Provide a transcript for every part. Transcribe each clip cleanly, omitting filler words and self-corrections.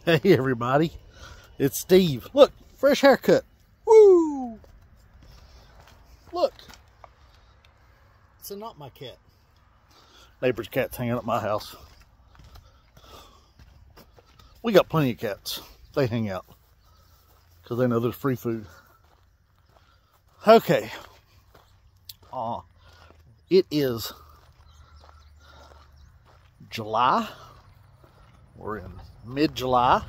Hey everybody, it's Steve. Look, fresh haircut. Woo! Look, it's not my cat. Neighbor's cat's hanging at my house. We got plenty of cats. They hang out because they know there's free food. Okay. It is July. We're in mid-July,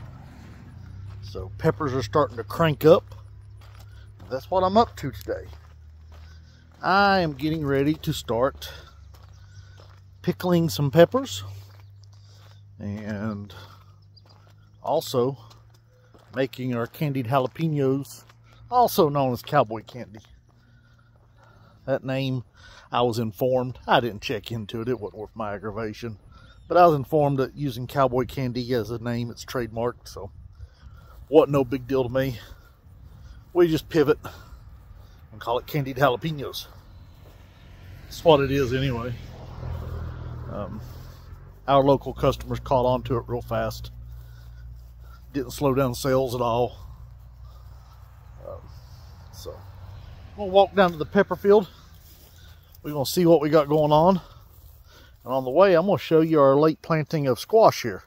so peppers are starting to crank up. That's what I'm up to today. I am getting ready to start pickling some peppers and also making our candied jalapenos, also known as cowboy candy. That name, I was informed, I didn't check into it, it wasn't worth my aggravation. But I was informed that using cowboy candy as a name, it's trademarked, so wasn't no big deal to me. We just pivot and call it candied jalapenos. That's what it is anyway. Our local customers caught on to it real fast. Didn't slow down sales at all. So we'll walk down to the pepper field. We're going to see what we got going on. And on the way, I'm going to show you our late planting of squash here.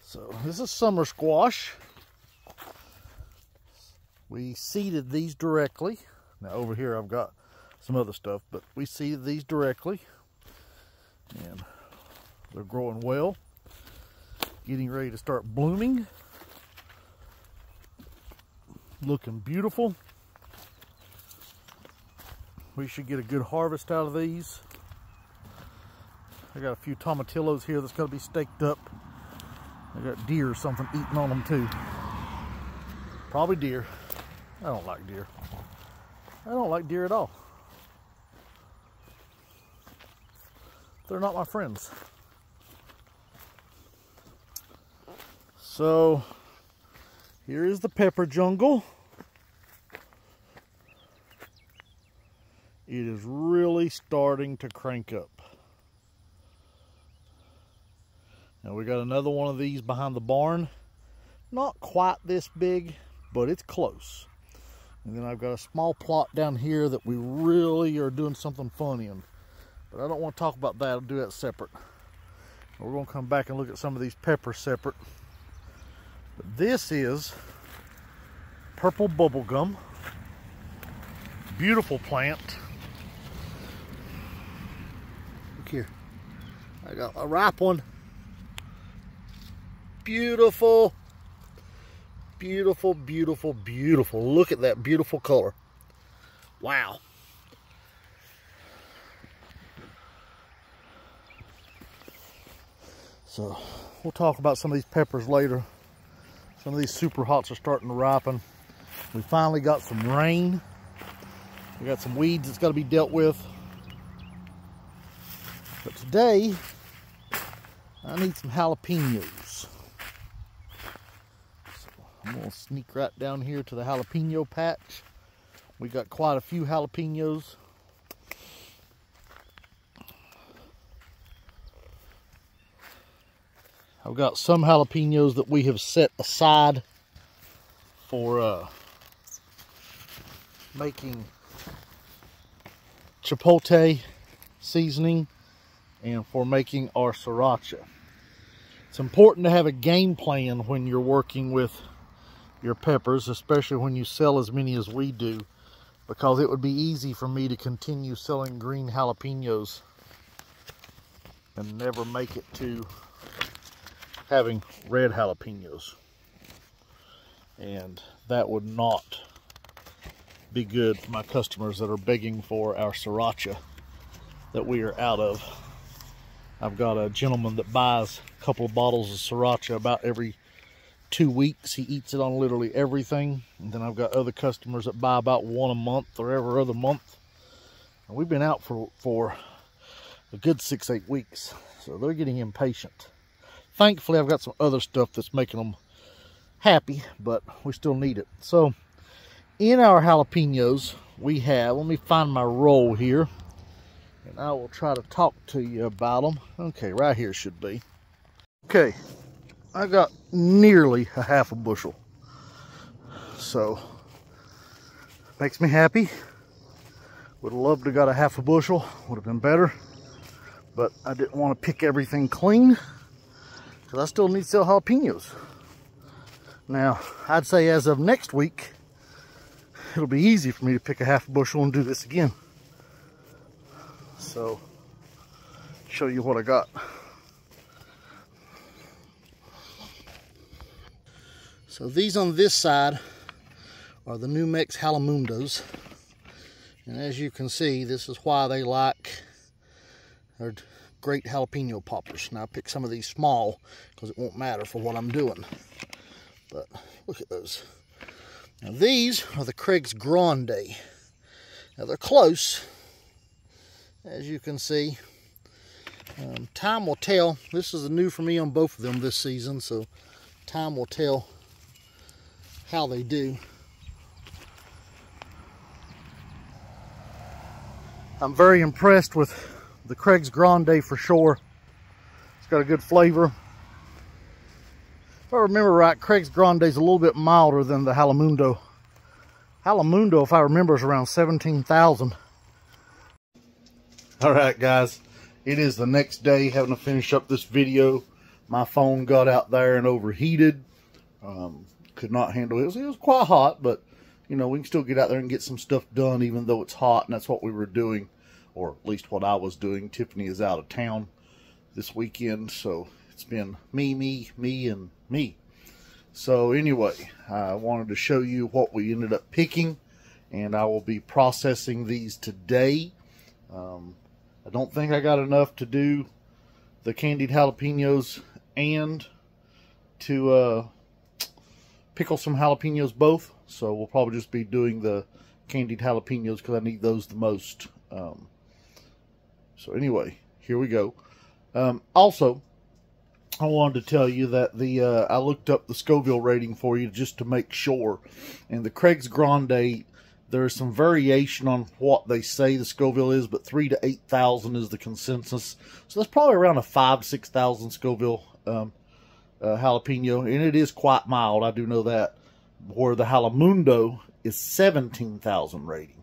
So this is summer squash. We seeded these directly. Now over here I've got some other stuff, but we seeded these directly. And they're growing well. Getting ready to start blooming. Looking beautiful. We should get a good harvest out of these. I got a few tomatillos here that's got to be staked up. I got deer or something eating on them too. Probably deer. I don't like deer. I don't like deer at all. They're not my friends. So here is the pepper jungle. It is really starting to crank up. Now we got another one of these behind the barn. Not quite this big, but it's close. And then I've got a small plot down here that we really are doing something fun in. But I don't want to talk about that. I'll do that separate. We're going to come back and look at some of these peppers separate. But this is purple bubblegum. Beautiful plant. Look here. I got a ripe one. Beautiful, beautiful, beautiful, beautiful. Look at that beautiful color. Wow. So we'll talk about some of these peppers later. Some of these super hots are starting to ripen. We finally got some rain. We got some weeds that's got to be dealt with. But today, I need some jalapenos. I'm going to sneak right down here to the jalapeno patch. We got quite a few jalapenos. I've got some jalapenos that we have set aside for making chipotle seasoning and for making our sriracha. It's important to have a game plan when you're working with your peppers, especially when you sell as many as we do, because it would be easy for me to continue selling green jalapenos and never make it to having red jalapenos, and that would not be good for my customers that are begging for our sriracha that we are out of. I've got a gentleman that buys a couple of bottles of sriracha about every 2 weeks. He eats it on literally everything. And then I've got other customers that buy about one a month or every other month. And we've been out for a good 6-8 weeks. So they're getting impatient. Thankfully, I've got some other stuff that's making them happy, but we still need it. So in our jalapenos, we have, let me find my roll here, and I will try to talk to you about them. Okay, right here should be. Okay, I got nearly a half a bushel. So, makes me happy. Would have loved to have got a half a bushel, would have been better. But I didn't want to pick everything clean because I still need to sell jalapenos. Now, I'd say as of next week, it'll be easy for me to pick a half a bushel and do this again. So, show you what I got. So these on this side are the New Mex Jalamundos. And as you can see, this is why they like our great jalapeno poppers. Now I picked some of these small because it won't matter for what I'm doing. But look at those. Now these are the Craig's Grande. Now they're close, as you can see. Time will tell. This is new for me on both of them this season, so time will tell how they do. I'm very impressed with the Craig's Grande for sure. It's got a good flavor. If I remember right, Craig's Grande is a little bit milder than the Jalamundo. Jalamundo, if I remember, is around 17,000. All right, guys, it is the next day, having to finish up this video. My phone got out there and overheated. Could not handle it. It was quite hot, but you know, we can still get out there and get some stuff done even though it's hot, and that's what we were doing, or at least what I was doing. Tiffany is out of town this weekend, so it's been me, and me. So anyway, I wanted to show you what we ended up picking, and I will be processing these today. I don't think I got enough to do the candied jalapenos and to pickle some jalapenos both, so we'll probably just be doing the candied jalapenos because I need those the most. So anyway, here we go. Also, I wanted to tell you that I looked up the Scoville rating for you just to make sure, and the Craig's Grande, there's some variation on what they say the Scoville is, but 3,000 to 8,000 is the consensus. So that's probably around a 5,000 to 6,000 Scoville jalapeno, and it is quite mild, I do know that, where the Jalamundo is 17,000 rating,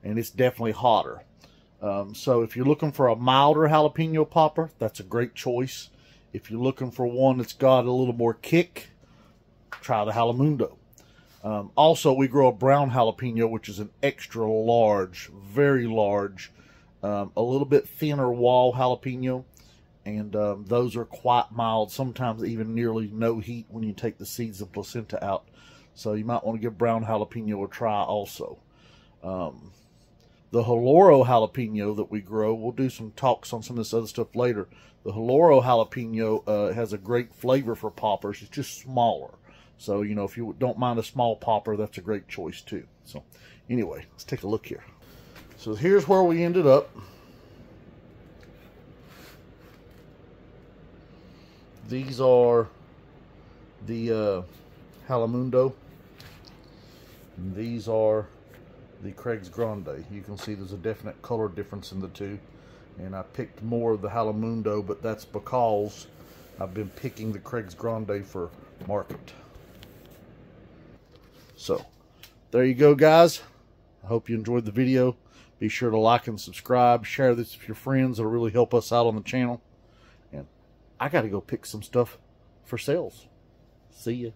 and it's definitely hotter. So if you're looking for a milder jalapeno popper, that's a great choice. If you're looking for one that's got a little more kick, try the Jalamundo. Also, we grow a brown jalapeno, which is an extra large, very large, a little bit thinner wall jalapeno. And those are quite mild, sometimes even nearly no heat when you take the seeds and placenta out. So you might want to give brown jalapeno a try also. The Haloro jalapeno that we grow, we'll do some talks on some of this other stuff later. The Haloro jalapeno has a great flavor for poppers. It's just smaller. So, you know, if you don't mind a small popper, that's a great choice too. So anyway, let's take a look here. So here's where we ended up. These are the Jalamundo, and these are the Craig's Grande. You can see there's a definite color difference in the two, and I picked more of the Jalamundo, but that's because I've been picking the Craig's Grande for market. So there you go, guys. I hope you enjoyed the video. Be sure to like and subscribe, share this with your friends. It'll really help us out on the channel. I got to go pick some stuff for sales. See ya.